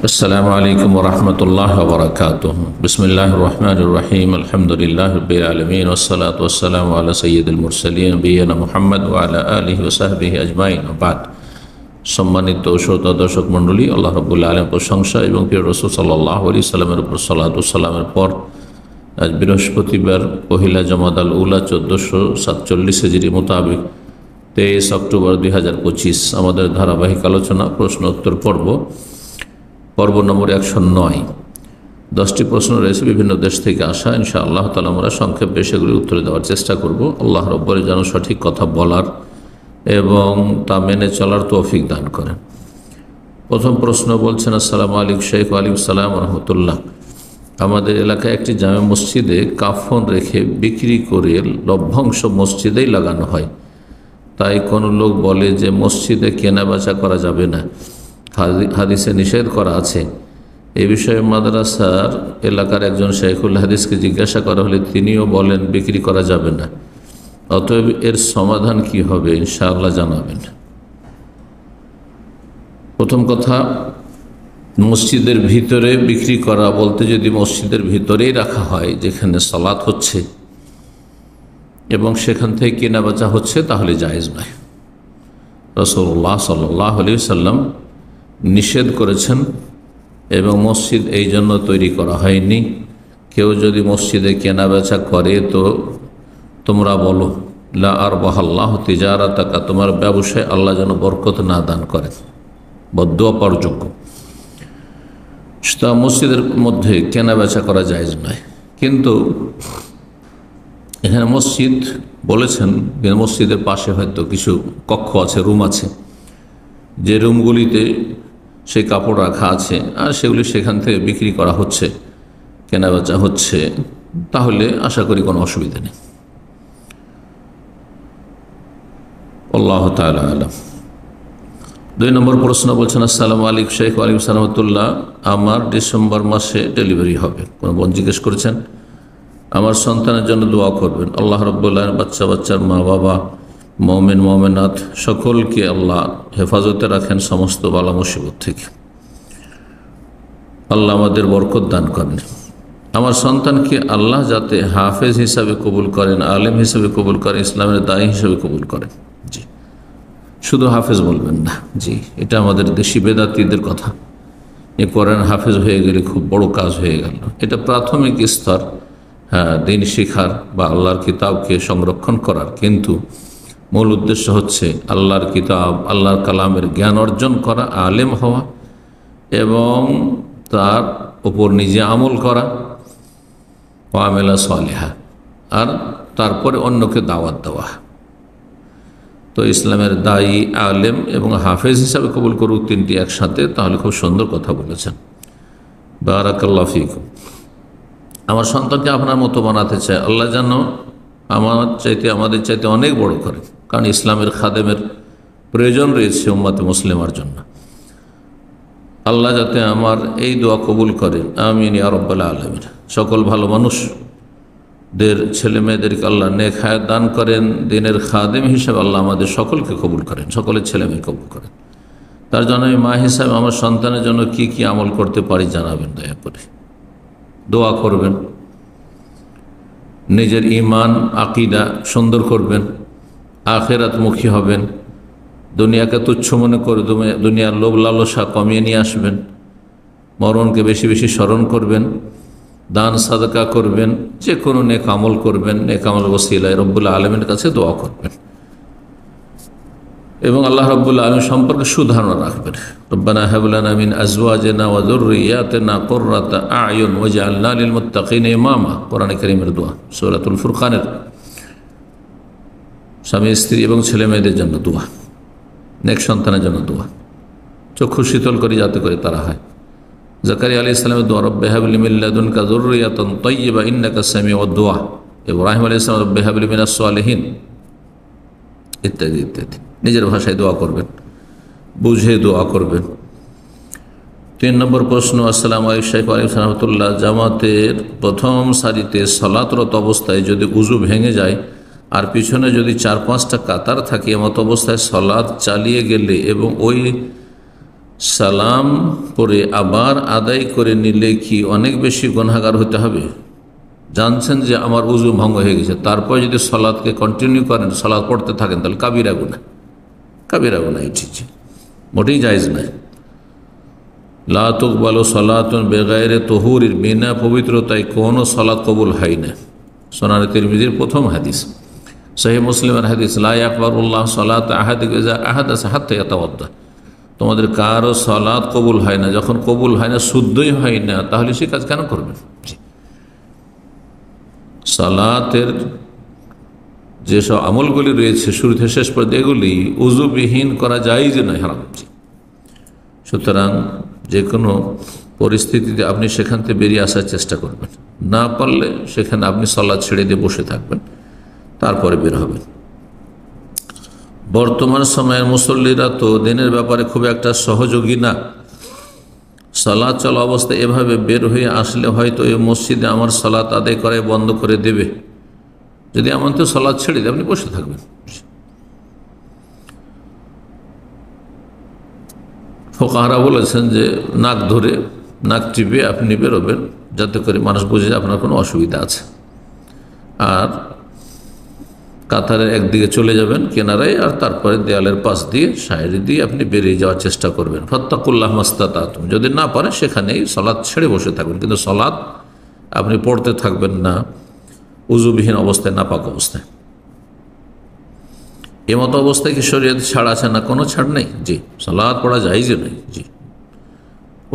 अस्सलामु अलैकुम वरहमतुल्लाहि वबरकातुहू। बिस्मिल्लाहिर्रहमानिर्रहीम। अल्हम्दुलिल्लाहि रब्बिल आलमीन वस्सलातु वस्सलामु अला सय्यिदिल मुरसलीन नबिय्यिना मुहम्मद व अला आलिहि व सहबिहि अजमाइन। बाद সম্মানিত শ্রোতা দর্শক মণ্ডলী, আল্লাহ রাব্বুল আলামিনের প্রশংসা এবং প্রিয় রাসূল সাল্লাল্লাহু আলাইহি সাল্লামের উপর সালাতু সালামের পর আজ বৃহস্পতিবার পহিলা জমাদাল উলা 1447 হিজরি মোতাবেক 23 অক্টোবর 2025 আমাদের ধারাবাহিক আলোচনা প্রশ্ন উত্তর পর্ব নম্বর 109। 10টি প্রশ্ন রয়েছে বিভিন্ন দেশ থেকে আসা। ইনশাআল্লাহ তাআলা আমরা সংক্ষেপে সেগুলি উত্তর দেওয়ার চেষ্টা করব। আল্লাহ রাব্বুল যেন সঠিক কথা বলার এবং তা মেনে চলার তৌফিক দান করেন। প্রথম প্রশ্ন বলছেন, আসসালামু আলাইকুম শেখ। ওয়ালাইকুম আসসালাম রহমতুল্লাহ। আমাদের এলাকায় একটি জামে মসজিদে কাফন রেখে বিক্রি করে লভ্যাংশ মসজিদেই লাগানো হয়, তাই কোনো লোক বলে যে মসজিদে কেনা বেচা করা যাবে না, হাদিসে নিষেধ করা আছে। এই বিষয়ে মাদ্রাসার এলাকার একজন শেখুল হাদিসকে জিজ্ঞাসা করা হলে তিনিও বলেন বিক্রি করা যাবে না। অতএব এর সমাধান কি হবে ইনশাআল্লাহ জানাবেন। প্রথম কথা, মসজিদের ভিতরে বিক্রি করা বলতে যদি মসজিদের ভিতরেই রাখা হয় যেখানে সালাত হচ্ছে এবং সেখান থেকে কেনা বেচা হচ্ছে তাহলে জায়েজ নয়। রাসূলুল্লাহ সাল্লাল্লাহু আলাইহি ওয়াসাল্লাম নিষেধ করেছেন এবং মসজিদ এই জন্য তৈরি করা হয়নি। কেউ যদি মসজিদে কেনা বেচা করে তো তোমরা বলো লা আরবাহাল্লাহু তিজারাতাকা, তোমার ব্যবসায় আল্লাহ যেন বরকত না দান করেন, বদদুয়া পাওয়ার যোগ্য। মসজিদের মধ্যে কেনা বেচা করা জায়েজ নয়। কিন্তু এখানে মসজিদ বলেছেন, মসজিদের পাশে হয়তো কিছু কক্ষ আছে, রুম আছে, যে রুমগুলিতে সেই কাপড় রাখা আছে আর সেগুলি সেখান থেকে বিক্রি করা হচ্ছে, কেনা বেচা হচ্ছে, তাহলে আশা করি কোনো অসুবিধা নেই। আল্লাহু তাআলা আলাম। 2 নম্বর প্রশ্ন বলছেন, আসসালামু আলাইকুম শেখ। ওয়ালাইকুম আসসালাম রাহমাতুল্লাহ। আমার ডিসেম্বর মাসে ডেলিভারি হবে। কোনো বোন জিজ্ঞেস করেছেন, আমার সন্তানের জন্য দোয়া করবেন। আল্লাহ রাব্বুল আলামিন বাচ্চার মা বাবা মুমিন মুমিনাত সকলকে আল্লাহ হেফাজতে রাখেন সমস্ত বালা মুসিবত থেকে। আল্লাহ আমাদের বরকত দান করেন। আমার সন্তানকে আল্লাহ যাতে হাফেজ হিসাবে কবুল করেন, আলেম হিসাবে কবুল করেন, ইসলামের দায়ী হিসাবে কবুল করেন। জি, শুধু হাফেজ বলবেন না। জি, এটা আমাদের দেশি বেদাতীদের কথা। এ কোরআন হাফেজ হয়ে গেলে খুব বড় কাজ হয়ে গেল। এটা প্রাথমিক স্তর, হ্যাঁ, দিন শিখার বা আল্লাহর কিতাবকে সংরক্ষণ করার, কিন্তু মূল উদ্দেশ্য হচ্ছে আল্লাহর কিতাব আল্লাহর কালামের জ্ঞান অর্জন করা, আলেম হওয়া এবং তার উপর নিজে আমল করা, ওয়ামেলা সালেহা, আর তারপরে অন্যকে দাওয়াত দেওয়া। তো ইসলামের দায়ী, আলেম এবং হাফেজ হিসাবে কবুল করুক, তিনটি একসাথে, তাহলে খুব সুন্দর কথা বলেছেন। বারাকাল্লাহু ফিকুম। আমার সন্তানকে আপনার মতো বানাতে চাই, আল্লাহ যেন আমাদের চাইতে অনেক বড় করে, কারণ ইসলামের খাদেমের প্রয়োজন রয়েছে উম্মতে মুসলিমার জন্য। আল্লাহ যাতে আমার এই দোয়া কবুল করেন, আমিন ইয়া রাব্বাল আলামিন। সকল ভালো মানুষদের ছেলে মেয়েদেরকে আল্লাহ নেক হায়াত দান করেন, দিনের খাদেম হিসেবে আল্লাহ আমাদের সকলকে কবুল করেন, সকলের ছেলে মেয়ে কবুল করেন। তার জন্য আমি মা হিসাবে আমার সন্তানের জন্য কি কি আমল করতে পারি জানাবেন দয়া করে। দোয়া করবেন, নিজের ঈমান আকীদা সুন্দর করবেন, আখিরাতমুখী হবেন, দুনিয়াকে তুচ্ছ মনে করে দুনিয়ার লোভ লালসা কমিয়ে নিয়ে আসবেন, মরণকে বেশি বেশি স্মরণ করবেন, দান সাদকা করবেন, যে কোনো নেক আমল করবেন, নেক আমল ওসিলায় রব্বুল আলামিনের কাছে দোয়া করবেন এবং আল্লাহ রব্বুল আলামিন সম্পর্কে সুধারণা রাখবেন। রব্বানা হাব লানা মিন আজওয়াজিনা ওয়া যুররিয়াতিনা কুররাতা আ'য়ুন ওয়াজআলনা লিল মুত্তাকিনা ইমামা। কোরআনে কারীমের দোয়া, সূরাতুল ফুরকানের। স্বামী স্ত্রী এবং ছেলে মেয়েদের জন্য দোয়া, নেক সন্তানের জন্য দোয়া, চক্ষু শীতল করে যাতে করে তারা হয়। জাকারিয়া আলাইহিস সালামের দোয়া, রব্বি হাব লি মিন লাদুনকা যুররিয়াতান তাইয়্যিবা ইন্নাকা সামিউদ দুআ। ইব্রাহিম আলাইহিস সালাম, রব্বি হাব লি মিনাস সালিহিন, ইত্যাদি ইত্যাদি। নিজের ভাষায় দোয়া করবেন, বুঝে দোয়া করবেন। 3 নম্বর প্রশ্ন, আসসালামু আলাইকুম শেখ। ওয়ালাইকুম আসসালাম রাহমাতুল্লাহ। জামাতের প্রথম সারিতে সালাতরত অবস্থায় যদি উযু ভেঙে যায় আর পিছনে যদি 4-5টা কাতার থাকে, এমত অবস্থায় সালাত চালিয়ে গেলে এবং ওই সালাম পরে আবার আদায় করে নিলে কি অনেক বেশি গুনাহগার হতে হবে? জানছেন যে আমার উজু ভঙ্গ হয়ে গেছে, তারপর যদি সালাতকে কন্টিনিউ করেন, সালাত পড়তে থাকেন, তাহলে কাবিরা গুনাহ, কাবিরা গুনাহ, ঠিক মোটেই জায়েজ নাই। লা তুকবালু সালাতুন বেগাইরে তহুরির, বিনা পবিত্রতায় কোনো সালাত কবুল হয় না। সুনানে তিরমিজির প্রথম হাদিস, সহিহ মুসলিমের হাদিস, লা ইয়াকবালুল্লাহ সালাত আহাদিকুম ইযা আহাদাসা হাত্তা ইয়াতাওয়াদ্দা। তোমাদের কারো সালাত কবুল হয় না, যখন কবুল হয় না, শুদ্ধই হয় না, তাহলে সে কাজ কেন করবেন? সালাতের যেসব আমলগুলি রয়েছে শুরু থেকে শেষ পর্যন্ত, এগুলি উযুবিহীন করা যায় যে নয়, হারাম। সুতরাং যে কোনো পরিস্থিতিতে আপনি সেখান থেকে বেরিয়ে আসার চেষ্টা করবেন, না পারলে সেখানে আপনি সালাত ছেড়ে দিয়ে বসে থাকবেন, তারপরে বের হবেন। বর্তমান সময়ের মুসল্লিরা তো দিনের ব্যাপারে খুব একটা সহযোগী না। সালাত চলা অবস্থায় এভাবে বের হয়ে আসলে হয়তো এই মসজিদে আমার সালাত আদায় করাই বন্ধ করে দেবে। যদি এমন তো সালাত ছেড়ে দিয়ে আপনি বসে থাকবেন। ফুকাহারা বলেছেন যে নাক ধরে, নাক টিপে আপনি বেরোবেন, যাতে করে মানুষ বুঝে যে আপনার কোনো অসুবিধা আছে। আর কাতারের একদিকে চলে যাবেন কিনারায়, আর তারপরে দেয়ালের পাশ দিয়ে সাইড দিয়ে আপনি বেরিয়ে যাওয়ার চেষ্টা করবেন। ফাত্তাকুল্লাহ মাস্তাতাতুম, যদি না পারে সেখানেই সালাত ছেড়ে বসে থাকবেন, কিন্তু সালাত আপনি পড়তে থাকবেন না উযুবিহীন অবস্থায়, নাপাক অবস্থায়। এমতো অবস্থায় কি শরীয়ত ছাড় আছে? না, কোনো ছাড় নেই। জি, সালাত পড়া জায়েজ নেই, জি,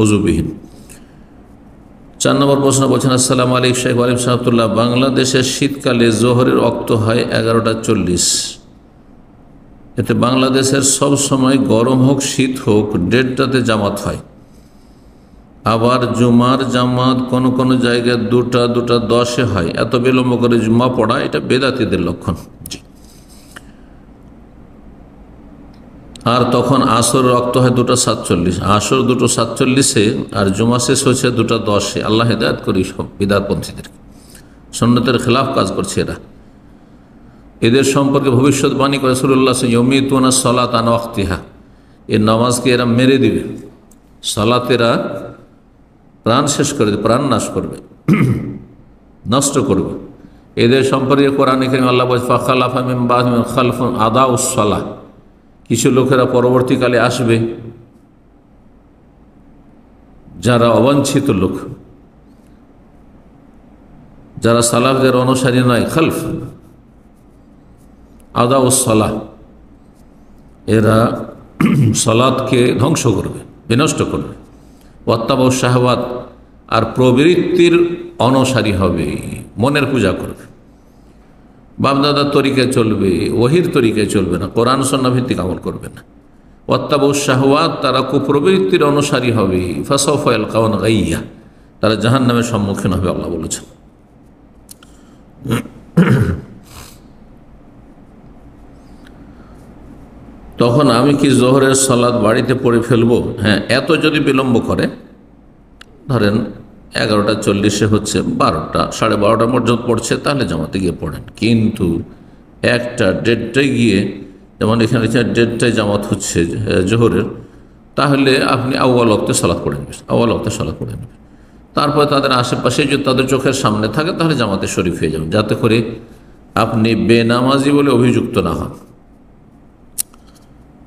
উযুবিহীন। 4 নম্বর প্রশ্ন বলছেন, আসসালামু আলাইকুম শেখ ওয়ালিম সাহাবতুল্লাহ, বাংলাদেশের শীতকালে জোহরের ওয়াক্ত হয় 11টা 40, এতে বাংলাদেশের সব সময় গরম হোক শীত হোক 1:30টাতে জামাত হয়, আবার জুমার জামাত কোনো কোনো জায়গায় 2:10-এ হয়। এত বিলম্ব করে জুমা পড়া, এটা বেদাতীদের লক্ষণ। জি। আর তখন আসর রক্ত হয় 2:47, আসর 2:47-এ, আর জুমা শেষ হচ্ছে 2:10-এ। আল্লাহ হেদায়েত করি সব বিদআতপন্থীদের, সুন্নতের খেলাফ কাজ করছে এরা। এদের সম্পর্কে ভবিষ্যৎবাণী করে রাসূলুল্লাহ ইয়ামিতুনা সালাত আন ওয়াক্তিহা, এই নামাজকে এরা মেরে দিবে, সালাতেরা প্রাণ শেষ করে দেবে, প্রাণ নাশ করবে, নষ্ট করবে। এদের সম্পর্কে কোরআনে কারীমে আল্লাহ বলেন, ফাখালাফা মিন বাদিহিম খালফুন আদাউস সালাহ, কিছু লোকেরা পরবর্তীকালে আসবে যারা অবাঞ্ছিত লোক, যারা সালাফদের অনুসারী নয়, খালফ আদাউস সালাহ, এরা সালাতকে ধ্বংস করবে, বিনষ্ট করবে। ওয়াত্তাবাউশ শাহওয়াত, আর প্রবৃত্তির অনুসারী হবে, মনের পূজা করবে, বাপদাদার তরিকায় চলবে, ওহির তরিকায় চলবে না, কোরআন সুন্নাহ ভিত্তিক আমল করবে না। ওয়াত্তাবাউশ শাহওয়াত, তারা কুপ্রবৃত্তির অনুসারী হবে। ফাসাউফা ইয়ালকাউনা গাইয়্যা, তারা জাহান্নামের সম্মুখীন হবে, আল্লাহ বলেছেন। তখন আমি কি জোহরের সালাত বাড়িতে পড়ে ফেলবো? হ্যাঁ, এত যদি বিলম্ব করে, ধরেন 11:40-এ হচ্ছে, 12টা 12:30 পর্যন্ত পড়ছে, তাহলে জামাতে গিয়ে পড়েন। কিন্তু 1:30টায় গিয়ে, যেমন এখানে 1:30টায় জামাত হচ্ছে জোহরের, তাহলে আপনি আউয়াল ওয়াক্তে সালাত পড়ে নেবেন, আউয়াল ওয়াক্তে সালাত পড়ে নেবেন। তারপরে তাদের আশেপাশে যদি তাদের চোখের সামনে থাকে, তাহলে জামাতে শরীফ হয়ে যাবেন, যাতে করে আপনি বেনামাজি বলে অভিযুক্ত না হন।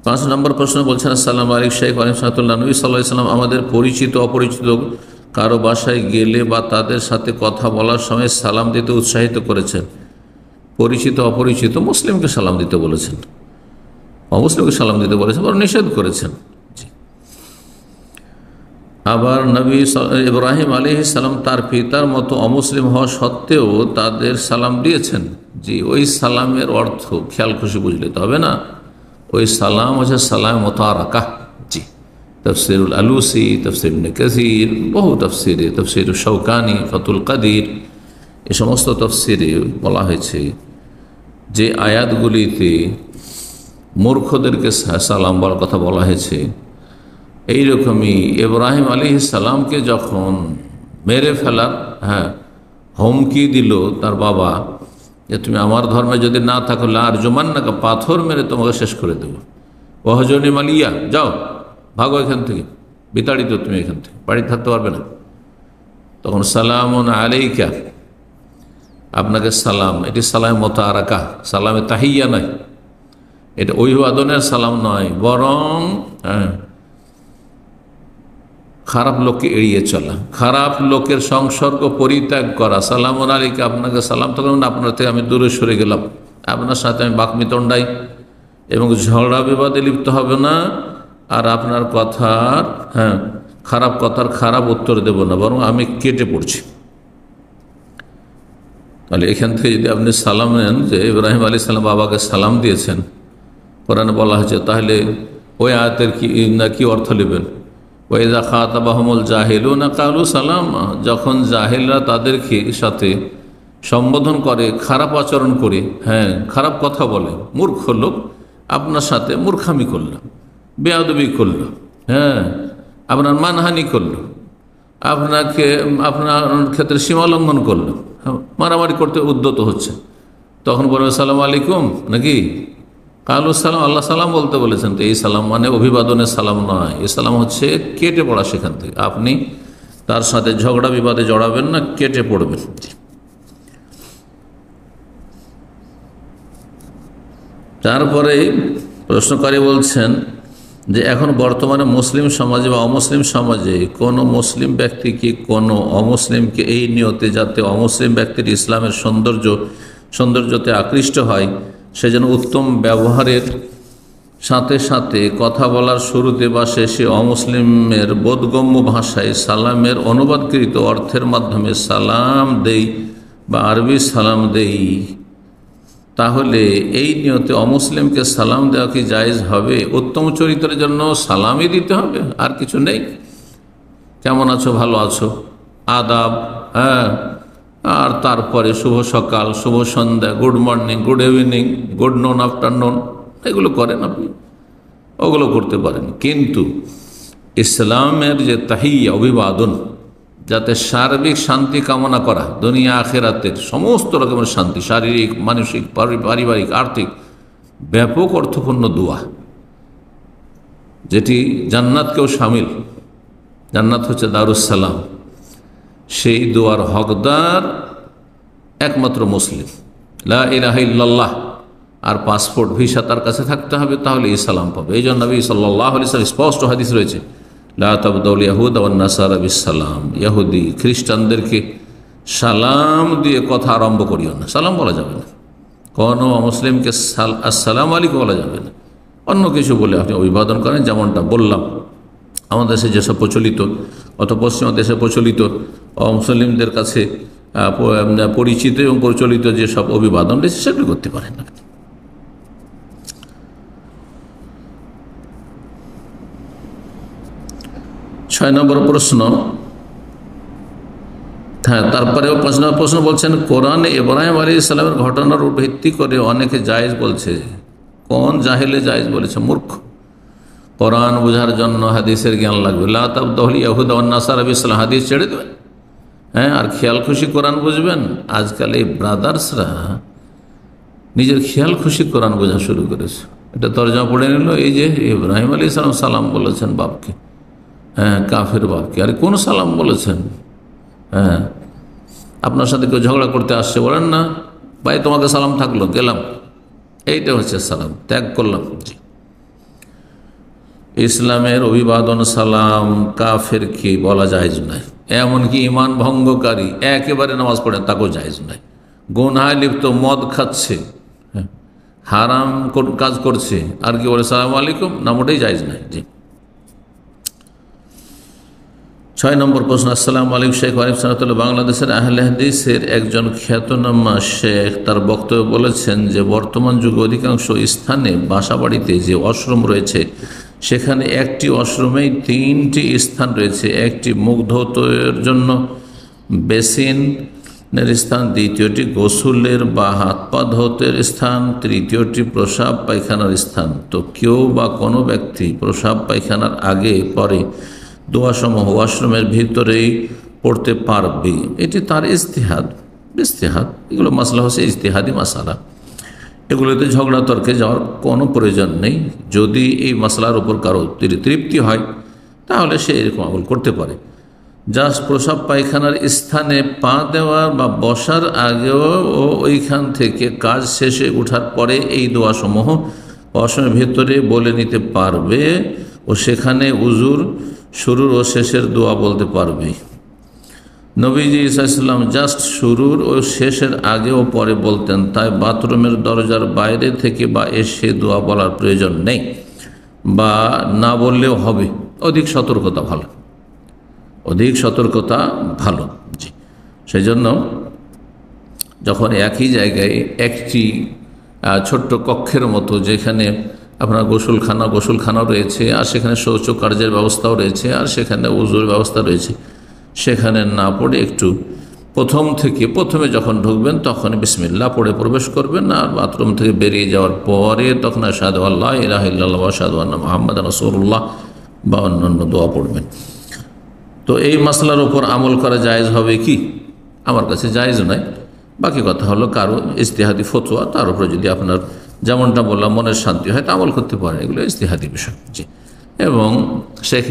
5 নম্বর প্রশ্ন বলছেন, আসসালামু আলাইকুম শেখ ওয়ালিম সাহাবতুল্লাহ, নবী সাল্লাল্লাহু আলাইহি ওয়াসাল্লাম আমাদের পরিচিত অপরিচিত কারো বাসায় গেলে বা তাদের সাথে কথা বলার সময় সালাম দিতে উৎসাহিত করেছেন। পরিচিত অপরিচিত মুসলিমকে সালাম দিতে বলেছেন, অমুসলিমকে সালাম দিতে বলেছেন, বরং নিষেধ করেছেন। আবার নবী ইব্রাহিম আলাইহিস সালাম তার পিতার মতো অমুসলিম হওয়া সত্ত্বেও তাদের সালাম দিয়েছেন। জি, ওই সালামের অর্থ খেয়াল খুশি বুঝলে তো হবে না। ওই সালাম হচ্ছে সালাম মুতারাকা। জি, তফসিরুল আলুসি, তফসির ইবনে কাসির, বহু তফসিরে, তফসিরুল শৌকানি, ফাতুল কাদির, এই সমস্ত তফসিরে বলা হয়েছে যে আয়াতগুলিতে মূর্খদেরকে সালাম বলার কথা বলা হয়েছে, এইরকমই ইব্রাহিম আলাইহিস সালামকে যখন মেরে ফেলার হুমকি দিল তার বাবা, যে তুমি আমার ধর্মে যদি না থাকো লারজুমান্নাকা, পাথর মেরে তোমাকে শেষ করে দেবো, ওয়াহজুরনি মালিয়া, যাও ভাগো এখান থেকে, বিতাড়িত তুমি এখান থেকে, বাড়ি থাকতে পারবে না। তখন সালামুন আলাইকা, আপনাকে সালাম, এটি সালাম মুতারাকা, সালামে তাহিয়া নয়, এটা অভিবাদনের সালাম নয়, বরং খারাপ লোককে এড়িয়ে চলা, খারাপ লোকের সংসর্গ পরিত্যাগ করা। সালামুন আলাইকা, আপনাকে সালাম, তখন আপনার থেকে আমি দূরে সরে গেলাম, আপনার সাথে আমি বাকমিতণ্ডাই এবং ঝগড়া বিবাদে লিপ্ত হবে না, আর আপনার কথার খারাপ কথার খারাপ উত্তর দেব না, বরং আমি কেটে পড়ছি। তাহলে এখান থেকে যদি আপনি সালাম নেন, যে ইব্রাহিম আলাইহিস সালাম বাবাকে সালাম দিয়েছেন, কোরআনে বলা হয়েছে, তাহলে ওই আয়াতের কি অর্থ নেবেন? ওয়াইযা খাতাবাহুমুল জাহিলুনা ক্বালু সালামা, যখন জাহিলরা তাদেরকে সাথে সম্বোধন করে, খারাপ আচরণ করে, খারাপ কথা বলে, মূর্খ লোক আপনার সাথে মূর্খামি করল, বেয়াদবি করল, আপনার মানহানি করল, আপনাকে আপনার ক্ষেত্রে সীমালঙ্ঘন করলো, মারামারি করতে উদ্যত হচ্ছে, তখন বলবে সালাম আলাইকুম নাকি? কালু সালাম, আল্লাহ সালাম বলতে বলেছেন। তো এই সালাম মানে অভিবাদনের সালাম নয়, এই সালাম হচ্ছে কেটে পড়া। সেখান থেকে আপনি তার সাথে ঝগড়া বিবাদে জড়াবেন না, কেটে পড়বেন। তারপরে প্রশ্নকারী বলছেন যে এখন বর্তমানে মুসলিম সমাজে বা অমুসলিম সমাজে কোনো মুসলিম ব্যক্তি কি কোনো অমুসলিমকে এই নিয়তে যাতে অমুসলিম ব্যক্তির ইসলামের সৌন্দর্যতে আকৃষ্ট হয়, সে যেন উত্তম ব্যবহারের সাথে সাথে কথা বলার শুরুতে বা শেষে অমুসলিমের বোধগম্য ভাষায় সালামের অনুবাদকৃত অর্থের মাধ্যমে সালাম দেই বা আরবি সালাম দেই, তাহলে এই নিয়তে অমুসলিমকে সালাম দেওয়া কি জায়েজ হবে? উত্তম চরিত্রের জন্য সালামই দিতে হবে, আর কিছু নেই। কেমন আছো, ভালো আছো, আদাব, আর তারপরে শুভ সকাল, শুভ সন্ধ্যা, good morning, good evening, good noon, afternoon, এগুলো করেন আপনি, ওগুলো করতে পারেন। কিন্তু ইসলামের যে তাহিয়া, অভিবাদন, যাতে সার্বিক শান্তি কামনা করা, দুনিয়া আখেরাতের সমস্ত রকমের শান্তি, শারীরিক, মানসিক, পারিবারিক, আর্থিক, ব্যাপক অর্থপূর্ণ দোয়া, যেটি জান্নাতকেও শামিল, জান্নাত হচ্ছে দারুসালাম, সেই দোয়ার হকদার একমাত্র মুসলিম, লা ইলাহা ইল্লাল্লাহ, আর পাসপোর্ট ভিসা তার কাছে থাকতে হবে, তাহলে এই সালাম পাবে। এই জন্য নবী সাল্লাল্লাহু আলাইহি ওয়াসাল্লাম স্পষ্ট হাদিস রয়েছে, লা তাবদাউল ইয়াহুদ ওয়ান নাসারা বিসসালাম, ইহুদি খ্রিস্টানদেরকে সালাম দিয়ে কথা আরম্ভ করিও না, সালাম বলা যাবে না, কোনো মুসলিমকে আসসালামু আলাইকুম বলা যাবে না, অন্য কিছু বলে আপনি অভিবাদন করেন। যেমনটা বললাম, আমাদের দেশে যেসব প্রচলিত, অত পশ্চিমা দেশে প্রচলিত, মুসলিমদের কাছে পরিচিত এবং প্রচলিত যেসব অভিবাদন রয়েছে সেগুলো করতে পারেন না। 6 নম্বর প্রশ্ন, তারপরেও 5 নম্বর প্রশ্ন বলছেন, কোরআনে ইব্রাহিম আলাইহিস সালামের ঘটনার উপর ভিত্তি করে অনেকে জায়েজ বলছে। কোন জাহেলে জায়েজ বলেছে? মূর্খ। কোরআন বোঝার জন্য হাদিসের জ্ঞান লাগবে। লা তাবদাউল ইয়াহুদা ওয়ান নাসারা বিসসালাম, হাদিস ছেড়ে দেবেন, আর খেয়াল খুশি কোরআন বুঝবেন। আজকাল এই ব্রাদার্সরা নিজের খেয়াল খুশি কোরআন বোঝা শুরু করেছে। এটা তরজমা পড়ে নিল, এই যে ইব্রাহিম আলাইহিস সালাম সালাম বলেছেন বাপকে, কাফের বাপকে, আর কোন সালাম বলেছেন? আপনার সাথে কেউ ঝগড়া করতে আসছে, বলেন না ভাই তোমাকে সালাম থাকলো, গেলাম, এইটা হচ্ছে সালাম, ত্যাগ করলাম। জি, ইসলামের অভিবাদন সালাম কাফেরকে বলা জায়েজ নয়, এমনকি ইমান ভঙ্গকারী একেবারে নামাজ পড়েন তাকেও জায়েজ নয়, গুনাহে লিপ্ত, মদ খাচ্ছে, হারাম কাজ করছে, আর কি বলে সালাম আলাইকুম, না, মোটেই জায়েজ নয়। জি। 6 নম্বর প্রশ্ন, আসসালামু আলাইকুম শেখ ওয়ালিকুম সালাম। বাংলাদেশের আহলে হাদিসের একজন খ্যাতনামা শেখ তার বক্তব্যে বলেছেন যে বর্তমান যুগে অধিকাংশ স্থানে বাসাবাড়িতে যে ওয়াশরুম রয়েছে সেখানে একটি ওয়াশরুমেই 3টি স্থান রয়েছে। একটি মুখ ধৌতের জন্য বেসিনের স্থান, দ্বিতীয়টি গোসলের বা হাত পা ধৌতের স্থান, তৃতীয়টি প্রসাব পায়খানার স্থান। তো কেউ বা কোনো ব্যক্তি প্রসাব পায়খানার আগে পরে দোয়াসমূহ ওয়াশরুমের ভিতরেই পড়তে পারবে, এটি তার ইজতিহাদ। এগুলো মাসলা হচ্ছে ইজতিহাদি মাসালা। এগুলোতে ঝগড়া তর্কে যাওয়ার কোনো প্রয়োজন নেই। যদি এই মশলার উপর কারো তৃপ্তি হয় তাহলে সে এরকম আমল করতে পারে। জাস্ট প্রসাব পায়খানার স্থানে পা দেওয়া বা বসার আগেও ও ওইখান থেকে কাজ শেষে ওঠার পরে এই দোয়াসমূহ ওয়াশরুমের ভেতরে বলে নিতে পারবে ও সেখানে উজুর শুরুর ও শেষের দোয়া বলতে পারবে। নবীজি ইসলাম জাস্ট শুরুর ও শেষের আগে ও পরে বলতেন, তাই বাথরুমের দরজার বাইরে থেকে বা এসে দোয়া বলার প্রয়োজন নেই, বা না বললেও হবে। অধিক সতর্কতা ভালো, অধিক সতর্কতা ভালো। জি, সেই জন্য যখন একই জায়গায় একটি ছোট্ট কক্ষের মতো, যেখানে আপনার গোসলখানাও রয়েছে, আর সেখানে শৌচকার্যের ব্যবস্থাও রয়েছে, আর সেখানে উজুর ব্যবস্থা রয়েছে, সেখানে না পড়ে একটু প্রথমে যখন ঢুকবেন তখন বিসমিল্লাহ পড়ে প্রবেশ করবেন, আর বাথরুম থেকে বেরিয়ে যাওয়ার পরে তখন আশহাদু আল্লা ইলাহা ইল্লাল্লাহ ওয়া আশহাদু আন্না মুহাম্মাদান রাসূলুল্লাহ বা অন্যান্য দোয়া পড়বেন। তো এই মাসলার উপর আমল করা জায়েজ হবে কি? আমার কাছে জায়েজ নয়। বাকি কথা হলো কারো ইজতিহাদি ফতোয়া, তার উপরে যদি আপনার যেমনটা বললাম মনের শান্তি হয় তা আমল করতে পারেন, এগুলো ইজতিহাদি বিষয়। জি, এবং শেখ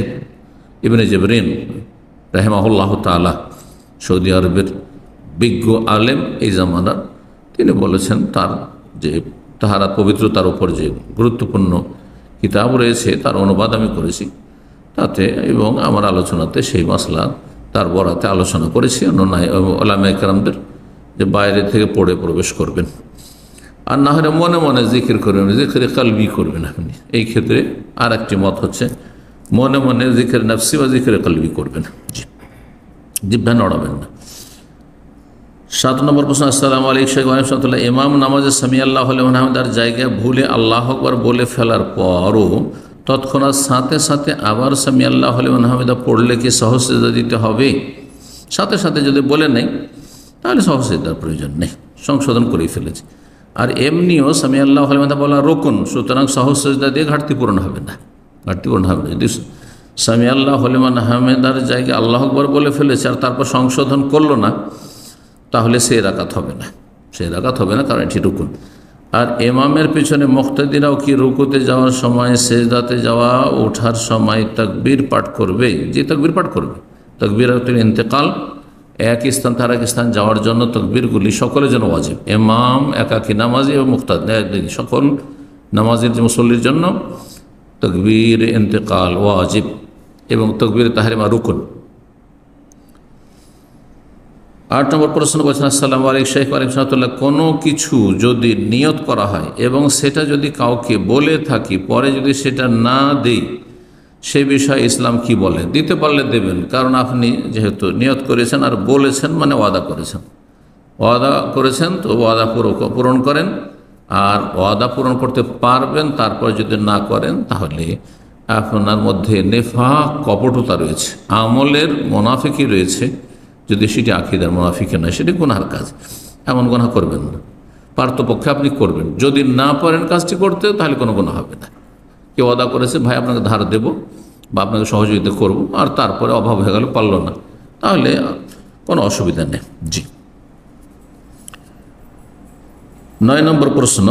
ইবনে জিবরিন রাহিমাহুল্লাহ তাআলা সৌদি আরবের বিজ্ঞ আলেম এই জামানার, তিনি বলেছেন তার যে তাহারাত পবিত্রতার উপর যে গুরুত্বপূর্ণ কিতাব রয়েছে তার অনুবাদ আমি করেছি তাতে, এবং আমার আলোচনাতে সেই মাসলা তার বরাতে আলোচনা করেছি অন্যান্য ওলামায়ে কেরামদের, যে বাইরে থেকে পড়ে প্রবেশ করবেন, আর না হলে মনে মনে জিকির করবেন, জিকিরে কলবি করবেন আপনি। এই ক্ষেত্রে আর একটি মত হচ্ছে মনে মনে জিকির নফসি বা জিকিরে কলবি করবেন, জিহ্বা নড়াবেন না। 7 নম্বর প্রশ্ন, আসসালামু আলাইকুম শেখ ওয়ারাহমাতুল্লাহ, ইমাম নামাজে সামি আল্লাহু লিমান হামিদার জায়গায় ভুলে আল্লাহু আকবার বলে ফেলার পরও তৎক্ষণাৎ সাথে সাথে আবার সামি আল্লাহু লিমান হামিদা পড়লে কি সহজ সিজদা দিতে হবে? সাথে সাথে যদি বলে নেই তাহলে সহজ সিজদার প্রয়োজন নেই, সংশোধন করেই ফেলেছি। আর এমনিও সামি আল্লাহু লিমান বলা রুকুন, সুতরাং সহজ সিজদা দিয়ে ঘাটতি পূরণ হবে না, যদি সামি আল্লাহু লিমান হামিদার জায়গায় আল্লাহু আকবার বলে ফেলেছে আর তারপর সংশোধন করলো না, তাহলে সে রাকাত হবে না, কারণ এটি রুকুন। আর ইমামের পিছনে মুক্তাদিরাও কি রুকুতে যাওয়ার সময়, সেজদাতে যাওয়া ওঠার সময় তাকবীর পাঠ করবে? যে তাকবীর পাঠ করবে। তাকবীরাতুল ইন্তেকাল, এক স্থান থেকে আরেক স্থান যাওয়ার জন্য তাকবীরগুলি সকলের জন্য ওয়াজিব। ইমাম, একাকী নামাজি এবং মুক্তাদি সকল নামাজের যে মুসল্লির জন্য তাকবীর ইন্তেকাল ওয়াজিব এবং তাকবীর তাহরিমা রুকুন। 8 নম্বর প্রশ্ন বলছেন, আসসালামু আলাইকুম শেখ ওয়ারাহমাতুল্লাহ, কোনো কিছু যদি নিয়ত করা হয় এবং সেটা যদি কাউকে বলে থাকি, পরে যদি সেটা না দেই, সে বিষয়ে ইসলাম কি বলে? দিতে পারলে দেবেন, কারণ আপনি যেহেতু নিয়ত করেছেন আর বলেছেন মানে ওয়াদা করেছেন, তো ওয়াদা পূরণ করেন। আর ওয়াদা পূরণ করতে পারবেন, তারপর যদি না করেন তাহলে আপনার মধ্যে নেফাক, কপটতা রয়েছে, আমলের মুনাফিকি রয়েছে। যদি সেটি আকীদার মুনাফিকি নয়, সেটি গুনাহর কাজ, এমন গুনাহ করবেন না। পারতপক্ষে আপনি করবেন, যদি না পারেন কাজটি করতে তাহলে কোনো গুনাহ হবে না। কেউ ওয়াদা করেছে ভাই আপনাকে ধার দেব বা আপনাকে সহযোগিতা করব, আর তারপরে অভাব হয়ে গেল, পারল না, তাহলে কোনো অসুবিধা নেই। জি। 9 নম্বর প্রশ্ন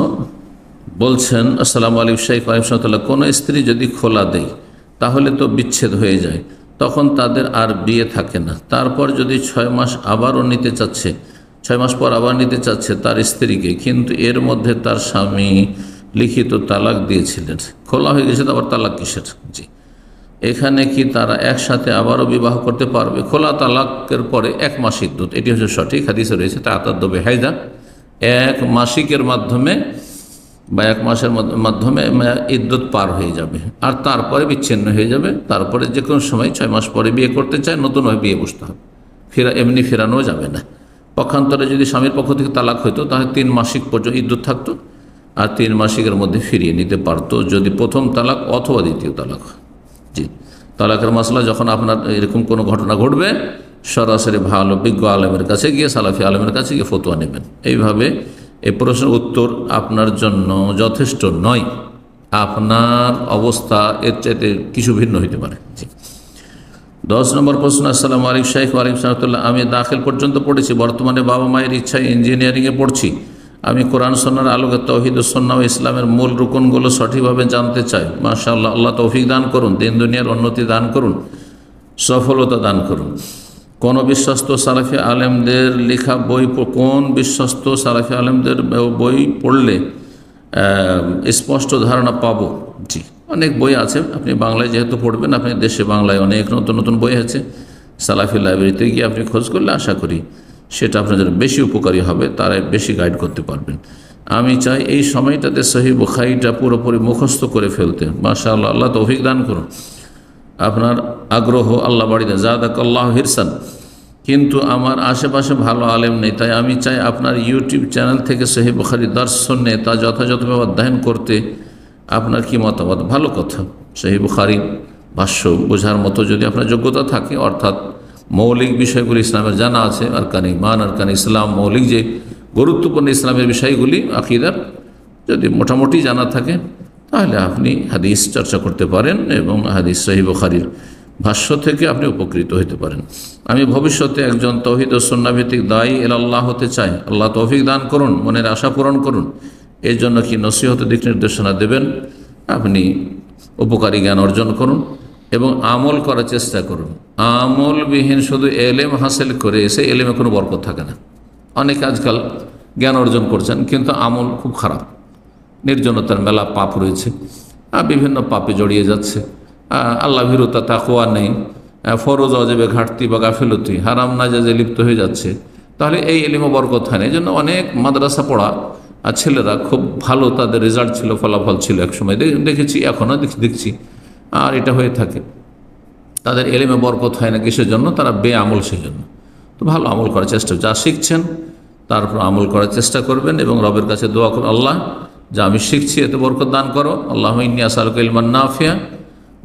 বলছেন, আসসালামু আলাইকুম শেখ ওয়ারাহমাতুল্লাহ, কোনো স্ত্রী যদি খোলা দেয় তাহলে তো বিচ্ছেদ হয়ে যায়, তখন তাদের আর বিয়ে থাকে না। তারপর যদি 6 মাস আবারও নিতে চাচ্ছে, 6 মাস পর আবার নিতে চাচ্ছে তার স্ত্রীকে, কিন্তু এর মধ্যে তার স্বামী লিখিত তালাক দিয়েছিলেন, খোলা হয়ে গেছে, আবার তালাক কিসের? জি, এখানে কি তারা একসাথে আবারও বিবাহ করতে পারবে? খোলা তালাকের পরে 1 মাস ইদ্যত, এটি হচ্ছে সঠিক। হাদিসে রয়েছে তাআতাদ্দু বিহাইদা, 1 মাসিকের মাধ্যমে বা 1 মাসের মাধ্যমে ইদ্যত পার হয়ে যাবে, আর তারপরে বিচ্ছিন্ন হয়ে যাবে। তারপরে যে কোনো সময় 6 মাস পরে বিয়ে করতে চায়, নতুনভাবে বিয়ে বসতে হবে, এমনি ফেরানো যাবে না। পক্ষান্তরে যদি স্বামীর পক্ষ থেকে তালাক হইতো তাহলে 3 মাসিক পর্যন্ত ইদ্যত থাকতো, আর 3 মাসিকের মধ্যে ফিরিয়ে নিতে পারতো যদি প্রথম তালাক অথবা দ্বিতীয় তালাক হয়। জি, তালাকের মাসলা যখন আপনার এরকম কোনো ঘটনা ঘটবে, সরাসরি ভালো বিজ্ঞ আলেমের কাছে গিয়ে, সালাফি আলেমের কাছে গিয়ে ফতোয়া নেবেন। এইভাবে এই প্রশ্নের উত্তর আপনার জন্য যথেষ্ট নয়, আপনার অবস্থা এর চাইতে কিছু ভিন্ন হইতে পারে। জি। 10 নম্বর প্রশ্ন, আসসালামু আলাইকুম শেখ ওয়ারাহমাতুল্লাহ, আমি দাখিল পর্যন্ত পড়েছি, বর্তমানে বাবা মায়ের ইচ্ছায় ইঞ্জিনিয়ারিংয়ে পড়ছি। আমি কোরআন সুন্নাহর আলোকে তাওহীদ ও সুন্নাহ ও ইসলামের মূল রুকনগুলো সঠিকভাবে জানতে চাই। মাশাআল্লাহ, আল্লাহ তৌফিক দান করুন, দিন দুনিয়ার উন্নতি দান করুন, সফলতা দান করুন। কোন বিশ্বস্ত সালাফি আলেমদের লেখা বই, কোন বিশ্বস্ত সালাফি আলেমদের বই পড়লে স্পষ্ট ধারণা পাবো? জি, অনেক বই আছে। আপনি বাংলায় যেহেতু পড়বেন, আপনি দেশে বাংলায় অনেক নতুন নতুন বই আছে। সালাফি লাইব্রেরিতে গিয়ে আপনি খোঁজ করলে আশা করি সেটা আপনাদের বেশি উপকারী হবে, তারাই বেশি গাইড করতে পারবেন। আমি চাই এই সময়টাতে সহিহ বুখারীটা পুরোপুরি মুখস্থ করে ফেলতে। মাশাআল্লাহ, আল্লাহ তৌফিক দান করুন। আপনার আগ্রহ আল্লাহ বাড়িতে জাযাকাল্লাহু হিরসান। কিন্তু আমার আশেপাশে ভালো আলেম নেই, তাই আমি চাই আপনার ইউটিউব চ্যানেল থেকে সহিহ বুখারী দর্স শুনে তা যথাযথভাবে অধ্যয়ন করতে আপনার কি মতামত? ভালো কথা। সহিহ বুখারী ভাষ্য বোঝার মতো যদি আপনার যোগ্যতা থাকে, অর্থাৎ মৌলিক বিষয়গুলি ইসলামের জানা আছে, আরকান ঈমান, আরকান ইসলাম, মৌলিক যে গুরুত্বপূর্ণ ইসলামের বিষয়গুলি আকীদার যদি মোটামুটি জানা থাকে, তাহলে আপনি হাদিস চর্চা করতে পারেন এবং হাদিস সহিহ বুখারীর ভাষ্য থেকে আপনি উপকৃত হতে পারেন। আমি ভবিষ্যতে একজন তাওহীদ ও সুন্নাহ ভিত্তিক দায়ী ইলাল্লাহ হতে চাই। আল্লাহ তৌফিক দান করুন, মনের আশা পূরণ করুন। এর জন্য কি নসিহত দিক নির্দেশনা দেবেন? আপনি উপকারী জ্ঞান অর্জন করুন এবং আমল করার চেষ্টা করুন। আমলবিহীন শুধু এলেম হাসিল করে এসে এলেমে কোনো বরকত থাকে না। অনেকে আজকাল জ্ঞান অর্জন করছেন কিন্তু আমল খুব খারাপ, নির্জনতার মেলা পাপ রয়েছে, বিভিন্ন পাপে জড়িয়ে যাচ্ছে, আল্লাহ ভীরুতা তাকওয়া নেই, ফরজ অজেবে ঘাটতি বা গাফিলতি, হারাম নাজাইজে লিপ্ত হয়ে যাচ্ছে, তাহলে এই এলিমে বরকত হয় না। এই জন্য অনেক মাদ্রাসা পড়া আর ছেলেরা খুব ভালো, তাদের রেজাল্ট ছিল, ফলাফল ছিল একসময়, দেখেছি, এখনও দেখছি, আর এটা হয়ে থাকে। তাদের এলিমে বরকত হয় না, কিসের জন্য? তারা বেআমল, সেই জন্য। তো ভালো আমল করার চেষ্টা, যা শিখছেন তারপর আমল করার চেষ্টা করবেন এবং রবের কাছে দোয়া করুন, আল্লাহ যা আমি শিখছি এতে বরকত দান করো। আল্লাহুম্মা ইন্নী আসআলুকা ইলমান নাফিআ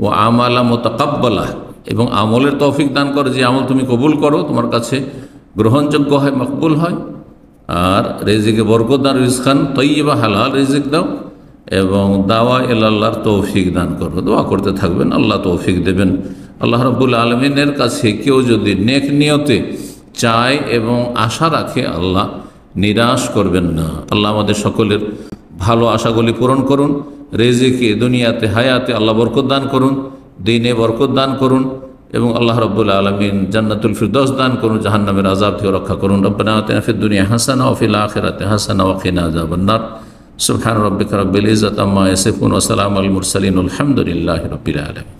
ও আমালা মুতাকাব্বালা, এবং আমলের তৌফিক দান করো যে আমল তুমি কবুল করো, তোমার কাছে গ্রহণযোগ্য হয়, মকবুল হয়। আর রিজিকে বরকত দান, রিজকান তাইয়্যিবা, হালাল রিজিক দাও, এবং দাওয়া ইলাল্লাহর তৌফিক দান করো। দোয়া করতে থাকবেন, আল্লাহ তৌফিক দেবেন। আল্লাহ রাব্বুল আলামিনের কাছে কেউ যদি নেক নিয়তে চায় এবং আশা রাখে, আল্লাহ নিরাশ করবেন না। আল্লাহ আমাদের সকলের ভালো আশাগুলি পূরণ করুন। রিজিকে, দুনিয়াতে, হায়াতে আল্লাহ বরকত দান করুন, দিনে বরকত দান করুন, এবং আল্লাহ রাব্বুল আলামিন জান্নাতুল ফিরদৌস দান করুন, জাহান্নামের আযাব থেকে রক্ষা করুন। রব্বানা আতিনা ফিদ দুনিয়া হাসানাহ ওয়া ফিল আখিরাতি হাসানাহ ওয়া কিনা আযাবান নার। সুবহান রাব্বিকা রাব্বিল ইজ্জাতি আম্মা ইয়াসিফুন ওয়া সালামুল মুরসালিন, আলহামদুলিল্লাহি রাব্বিল আলামিন।